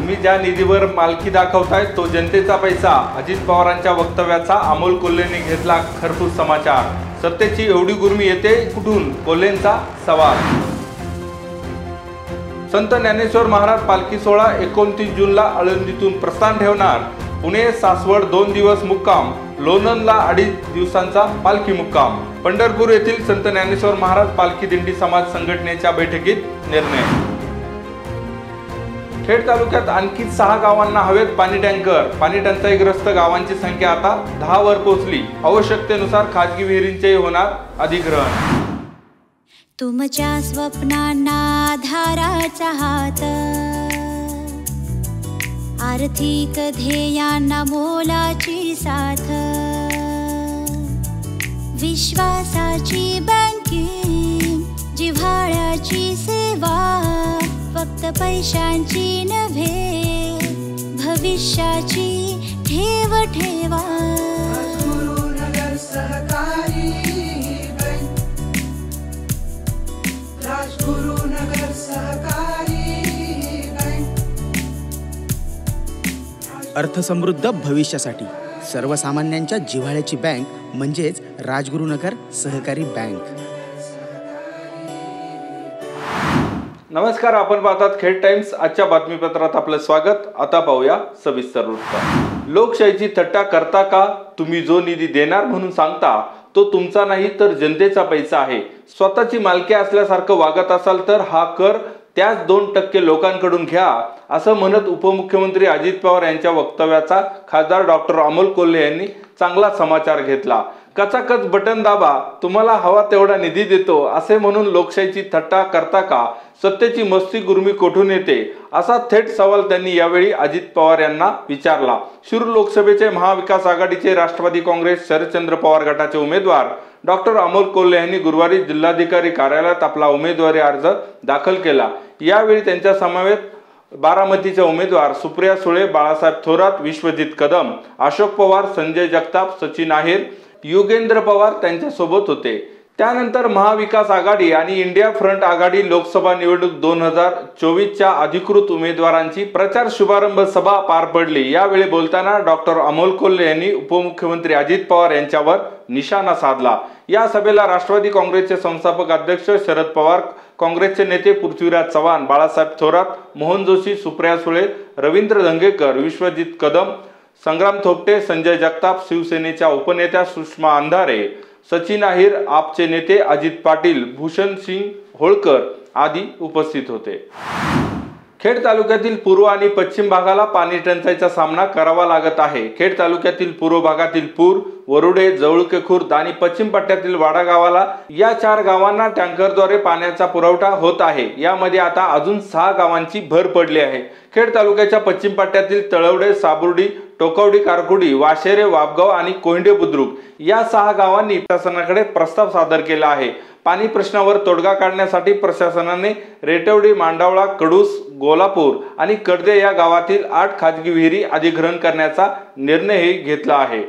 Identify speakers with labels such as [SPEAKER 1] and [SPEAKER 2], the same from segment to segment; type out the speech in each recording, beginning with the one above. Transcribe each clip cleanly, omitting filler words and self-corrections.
[SPEAKER 1] तुम्ही ज्या निधीवर मालकी दाखवताय तो जनतेचा पैसा, अजित पवारांच्या वक्तव्याचा अमोल कोल्हेंनी घेतला खरपूस समाचार। सत्तेची एवढी गुर्मी येते कुठून, कोल्हेंचा सवाल। संत ज्ञानेश्वर महाराज पालखी सोहळा 29 जूनला आळंदीतून प्रस्थान ठेवणार। पुणे सासवड 2 दिवस मुक्काम, लोणंदला 2.5 दिवसांचा पालखी मुक्काम। पंढरपूर येथील संत ज्ञानेश्वर महाराज पालखी दिंडी समाज संघटनेच्या बैठकीत निर्णय। खेड तालुक्यात आणखी 6 गावांना हवेत पाणी टँकर। पाणी टंचाईग्रस्त गावांची संख्या आता 10 वर पोहोचली। आवश्यकतेनुसार खाजगी विहिरींचे होणार अधिग्रहण।
[SPEAKER 2] तुमच्या स्वप्नांना आधाराचा हात, आर्थिक ध्येयांना मोलाची साथ, विश्वासाची बँकिंग, जिव्हाळ्याची सेवा, फक्त पैशांची नव्हे भविष्याची ठेव ठेवा।
[SPEAKER 3] राजगुरुनगर सहकारी बँक, राजगुरुनगर सहकारी बँक।
[SPEAKER 4] अर्थसमृद्ध भविष्यासाठी सर्वसामान्यांच्या जिव्हाळ्याची बँक म्हणजेच राजगुरुनगर सहकारी बँक।
[SPEAKER 1] नमस्कार, आपण पाहतात खेड टाइम्स। आजच्या बातमीपत्रात आपलं स्वागत। आता पाहूया सविस्तर वृत्त। लोकशाहीची थट्टा करता का? तुम्ही जो निधी देणार म्हणून सांगता तो तुमचा नाही तर जनतेचा पैसा आहे। स्वतःची मालकी असल्यासारखं वागत असाल तर हा कर त्याच 2% लोकांकडून घ्या, असं म्हणत उपमुख्यमंत्री अजित पवार यांच्या वक्तव्याचा खासदार डॉक्टर अमोल कोल्हे यांनी चांगला समाचार घेतला। कचाकच बटन दाबा, तुम्हाला हवा तेवढा निधी देतो असे म्हणून लोकशाहीची थट्टा करता का? सत्तेची मस्ती गुर्मी कोठून येते, असा थेट सवाल त्यांनी यावेळी अजित पवार यांना विचारला। शिरूर लोकसभेचे महाविकास आघाडीचे राष्ट्रवादी काँग्रेस शरदचंद्र पवार गटाचे उमेदवार डॉक्टर अमोल कोल्हे यांनी गुरुवारी जिल्हाधिकारी कार्यालयात आपला उमेदवारी अर्ज दाखल केला। यावेळी त्यांच्या समवेत बारामतीचे उमेदवार सुप्रिया सुळे, बाळासाहेब थोरात, विश्वजित कदम, अशोक पवार, संजय जगताप, सचिन आहेर, योगेंद्र पवार त्यांच्यासोबत होते। त्यानंतर महाविकास आघाडी आणि इंडिया फ्रंट आघाडी लोकसभा निवडणूक 2024च्या अधिकृत उमेदवारांची प्रचार शुभारंभ सभा पार पडली। यावेळी बोलताना डॉक्टर अमोल कोल्हे यांनी उपमुख्यमंत्री अजित पवार यांच्यावर निशाणा साधला। या सभेला राष्ट्रवादी काँग्रेसचे संस्थापक अध्यक्ष शरद पवार, काँग्रेसचे नेते पृथ्वीराज चव्हाण, बाळासाहेब थोरात, मोहन जोशी, सुप्रिया सुळे, रवींद्र धंगेकर, विश्वजित कदम, संग्राम थोपटे, संजय जगताप, शिवसेनेच्या उपनेत्या सुषमा अंधारे, सचिन आहेर, आपचे नेते अजित पाटील, भूषण सिंग होळकर आदी उपस्थित होते। खेड तालुक्यातील पूर्व आणि पश्चिम भागाला पाणी टंचाईचा सामना करावा लागत आहे। खेड तालुक्यातील पूर्व भागातील पूर, वरुडे, जवळके खुर्द आणि पश्चिम पट्ट्यातील वाडा गावाला या 4 गावांना टँकरद्वारे पाण्याचा पुरवठा होत आहे। यामध्ये आता अजून 6 गावांची भर पडली आहे। खेड तालुक्याच्या पश्चिम पट्ट्यातील तळवडे, साबुर्डी, टोकवडी, कारकुडी, वाशेरे, वापगाव आणि कोहिंडे बुद्रुक या 6 गावांनी प्रशासनाकडे प्रस्ताव सादर केला आहे। पाणी प्रश्नावर तोडगा काढण्यासाठी प्रशासनाने रेटवडी, मांडावळा, कडूस, गोलापूर आणि कडदे या गावातील 8 खाजगी विहिरी अधिग्रहण करण्याचा निर्णयही घेतला आहे।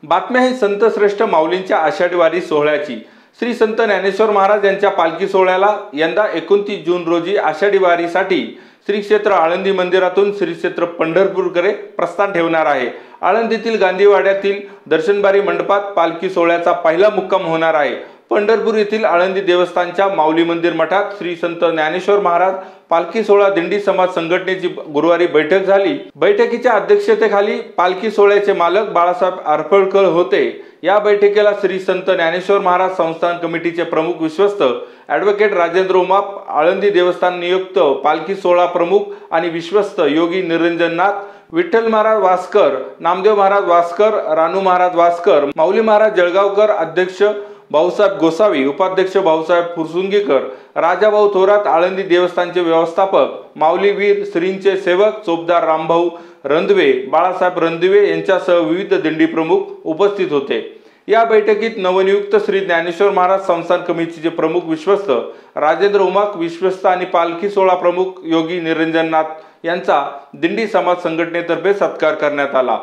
[SPEAKER 1] बातमी आहे संत श्रेष्ठ माऊलींच्या आषाढी वारी सोहळ्याची। श्री संत ज्ञानेश्वर महाराज यांच्या पालखी सोहळ्याला यंदा 29 जून रोजी आषाढी वारीसाठी श्री क्षेत्र आळंदी मंदिरातून श्री क्षेत्र पंढरपूरकडे प्रस्थान ठेवणार आहे। आळंदीतील गांधीवाड्यातील दर्शनबारी मंडपात पालखी सोहळ्याचा पहिला मुक्काम होणार आहे। पंढरपूर येथील आळंदी देवस्थानच्या माऊली मंदिर मठात श्री संत ज्ञानेश्वर महाराज पालखी सोहळा दिंडी समाज संघटनेची गुरुवारी बैठक झाली। बैठकीच्या अध्यक्षतेखाली पालखी सोहळ्याचे मालक बाळासाहेब आरफळकर होते। या बैठकीला श्री संत ज्ञानेश्वर महाराज संस्थान कमिटीचे प्रमुख विश्वस्त ॲडव्होकेट राजेंद्र उमाप, आळंदी देवस्थान नियुक्त पालखी सोहळा प्रमुख आणि विश्वस्त योगी निरंजननाथ, विठ्ठल महाराज वास्कर, नामदेव महाराज वास्कर, रानू महाराज वास्कर, माऊली महाराज जळगावकर, अध्यक्ष भाऊसाहेब गोसावी, उपाध्यक्ष भाऊसाहेब फुरसुंगीकर, राजाभाऊ थोरात, आळंदी देवस्थानचे व्यवस्थापक, माऊली वीर श्रींचे सेवक चोपदार रामभाऊ रंधवे, बाळासाहेब रंधवे यांच्यासह विविध दिंडी प्रमुख उपस्थित होते। या बैठकीत नवनियुक्त श्री ज्ञानेश्वर महाराज संस्थान कमिटीचे प्रमुख विश्वस्त राजेंद्र उमाप, विश्वस्त आणि पालखी सोहळा प्रमुख योगी निरंजननाथ यांचा दिंडी समाज संघटनेतर्फे सत्कार करण्यात आला।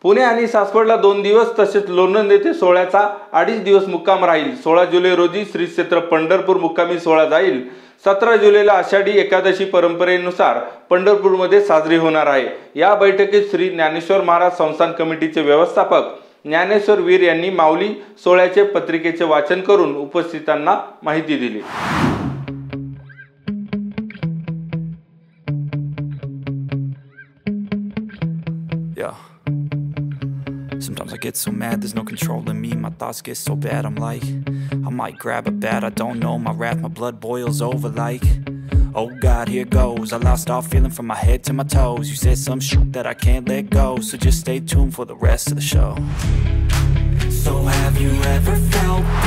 [SPEAKER 1] पुणे आणि सासवडला 2 दिवस तसेच लोणंद येथे सोहळ्याचा 2.5 दिवस मुक्काम राहील। 16 जुलै रोजी श्री क्षेत्र पंढरपूर मुक्कामी सोहळा जाईल। 17 जुलैला आषाढी एकादशी परंपरेनुसार पंढरपूरमध्ये साजरी होणार आहे। या बैठकीत श्री ज्ञानेश्वर महाराज संस्थान कमिटीचे व्यवस्थापक ज्ञानेश्वर वीर यांनी माऊली सोहळ्याचे पत्रिकेचे वाचन करून उपस्थितांना माहिती दिली।
[SPEAKER 5] Sometimes I get so mad, there's no controlling me. My thoughts get so bad, I'm like, I might grab a bat, I don't know. My wrath, my blood boils over like, oh God, here goes. I lost all feeling from my head to my toes. You said some shit that I can't let go, so just stay tuned for the rest of the show. So have you ever felt?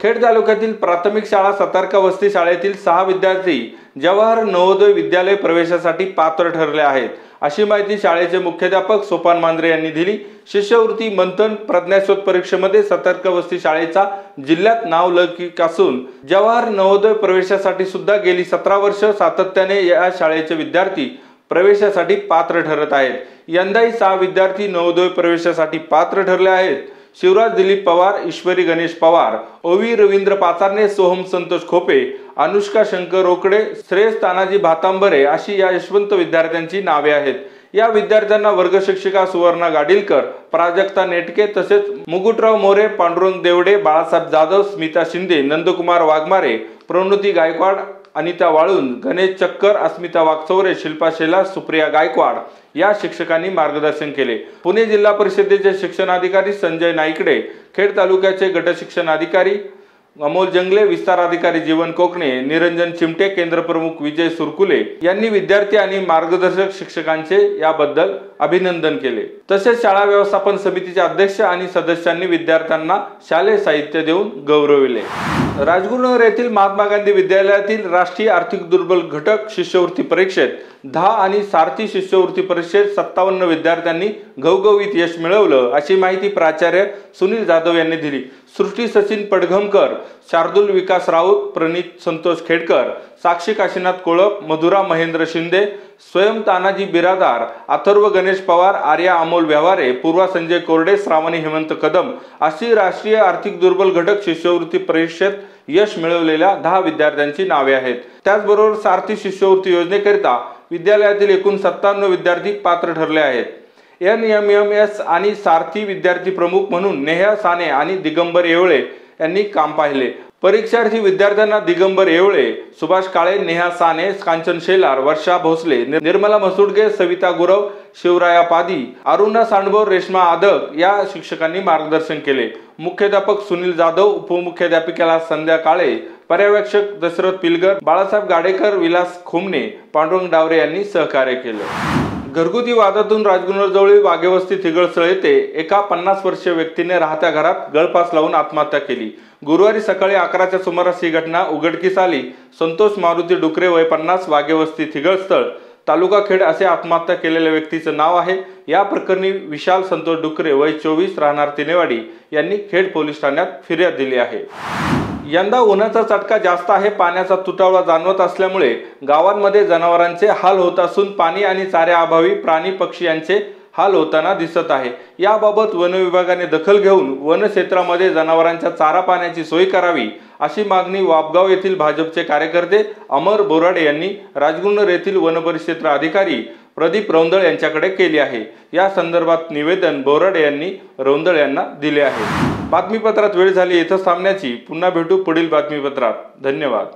[SPEAKER 1] Khed तालुक्यातील प्राथमिक शाळा सतारका वस्ती शाळेतील 6 विद्यार्थी जवाहर नवोदय विद्यालय प्रवेशासाठी पात्र ठरले आहेत, अशी माहिती शाळेचे मुख्याध्यापक सोपान मांजरे यांनी दिली। शिष्यवृत्ती मंथन प्रज्ञाशोध परीक्षेमध्ये सतारका वस्ती शाळेचा जिल्ह्यात नाव लौकिक असून जवाहर नवोदय प्रवेशासाठी सुद्धा गेली 17 वर्ष सातत्याने या शाळेचे विद्यार्थी प्रवेशासाठी पात्र ठरत आहेत। यंदाही 6 विद्यार्थी नवोदय प्रवेशासाठी पात्र ठरले आहेत। शिवराज दिलीप पवार, ईश्वरी गणेश पवार, ओवी रवींद्र पाचारने, सोहम संतोष खोपे, अनुष्का शंकर रोकडे, श्रेयस तानाजी भातांबरे अशी या यशवंत विद्यार्थ्यांची नावे आहेत। या विद्यार्थ्यांना वर्ग शिक्षिका सुवर्णा गाडीलकर, प्राजक्ता नेटके तसेच मुकुटराव मोरे, पांडुरंग देवडे, बाळासाहेब जाधव, स्मिता शिंदे, नंदकुमार वाघमारे, प्रणुती गायकवाड, अनिता वाळुंज, गणेश चक्कर, अस्मिता वागचौरे, शिल्पा शेला, सुप्रिया गायकवाड या शिक्षकांनी मार्गदर्शन केले। पुणे जिल्हा परिषदेचे शिक्षणाधिकारी संजय नाईकडे, खेड तालुक्याचे गट शिक्षण अधिकारी अमोल जंगले, विस्तार अधिकारी जीवन कोकणे, निरंजन चिमटे, केंद्र प्रमुख विजय सुरकुले यांनी विद्यार्थी आणि मार्गदर्शक शिक्षकांचे याबद्दल अभिनंदन केले। तसेच शाळा व्यवस्थापन समितीचे अध्यक्ष आणि सदस्यांनी विद्यार्थ्यांना शालेय साहित्य देऊन गौरविले। राजगुरुनगर येथील महात्मा गांधी विद्यालयातील राष्ट्रीय आर्थिक दुर्बल घटक शिष्यवृत्ती परीक्षेत 10 आणि सारथी शिष्यवृत्ती परीक्षेत 57 विद्यार्थ्यांनी घवघवीत यश मिळवलं, अशी माहिती प्राचार्य सुनील जाधव यांनी दिली। सृष्टी सचिन पडघमकर, शार्दुल विकास राऊत, प्रणित संतोष खेडकर, साक्षी काशीनाथ कोळप, मधुरा महेंद्र शिंदे, स्वयं तानाजी बिरादार, अथर्व गणेश पवार, आर्या अमोल व्यवहारे, पूर्वा संजय कोरडे, श्रावणी हेमंत कदम अशी राष्ट्रीय आर्थिक दुर्बल घटक शिष्यवृत्ती परीक्षेत यश मिळवलेल्या 10 विद्यार्थ्यांची नावे आहेत। त्याचबरोबर सारथी शिष्यवृत्ती योजनेकरिता विद्यालयातील एकूण 57 विद्यार्थी पात्र ठरले आहेत। NMMS आणि सारथी विद्यार्थी प्रमुख म्हणून नेहा साने आणि दिगंबर येवळे यांनी काम पाहिले। परीक्षार्थी विद्यार्थ्यांना दिगंबर येवळे, सुभाष काळे, नेहा साने, कांचन शेलार, वर्षा भोसले, निर्मला मसुडगे, सविता गुरव, शिवराया पादी, अरुणा सांडभोर, रेश्मा आदक या शिक्षकांनी मार्गदर्शन केले। मुख्याध्यापक सुनील जाधव, उपमुख्याध्यापिका संध्या काळे, पर्यवेक्षक दशरथ पिलगर, बाळासाहेब गाडेकर, विलास खोमने, पांडुरंग डावरे यांनी सहकार्य केले। घरगुती वादातून राजगुरुनगरजवळील वाघेवस्ती थिगळसळ येथे एका 50 वर्षीय व्यक्तीने राहत्या घरात गळफास लावून आत्महत्या केली। गुरुवारी सकाळी 11च्या सुमारास ही घटना उघडकीस आली। संतोष मारुती डुकरे, वय 50, वाघेवस्ती थिगळसळ, तालुका खेड असे आत्महत्या केलेल्या व्यक्तीचे नाव आहे। या प्रकरणी विशाल संतोष डुकरे, वय 24, राहणार तिनेवाडी यांनी खेड पोलीस ठाण्यात फिर्याद दिली आहे। यंदा उन्हाचा चटका जास्त आहे। पाण्याचा तुटवडा जाणवत असल्यामुळे गावांमध्ये जनावरांचे हाल होत असून पाणी आणि चाऱ्याअभावी प्राणी पक्षी यांचे हाल होताना दिसत आहे। याबाबत वन विभागाने दखल घेऊन वन क्षेत्रामध्ये जनावरांच्या चारा पाण्याची सोय करावी, अशी मागणी वापगाव येथील भाजपचे कार्यकर्ते अमर बोराडे यांनी राजगुरुनगर येथील वन परिक्षेत्र अधिकारी प्रदीप रौंदळ यांच्याकडे केली आहे। या संदर्भात निवेदन बोराडे यांनी रौंदळ यांना दिले आहे। बातमीपत्रात वेळ झाली, इथं थांबण्याची। पुन्हा भेटू पुढील बातमीपत्रात। धन्यवाद।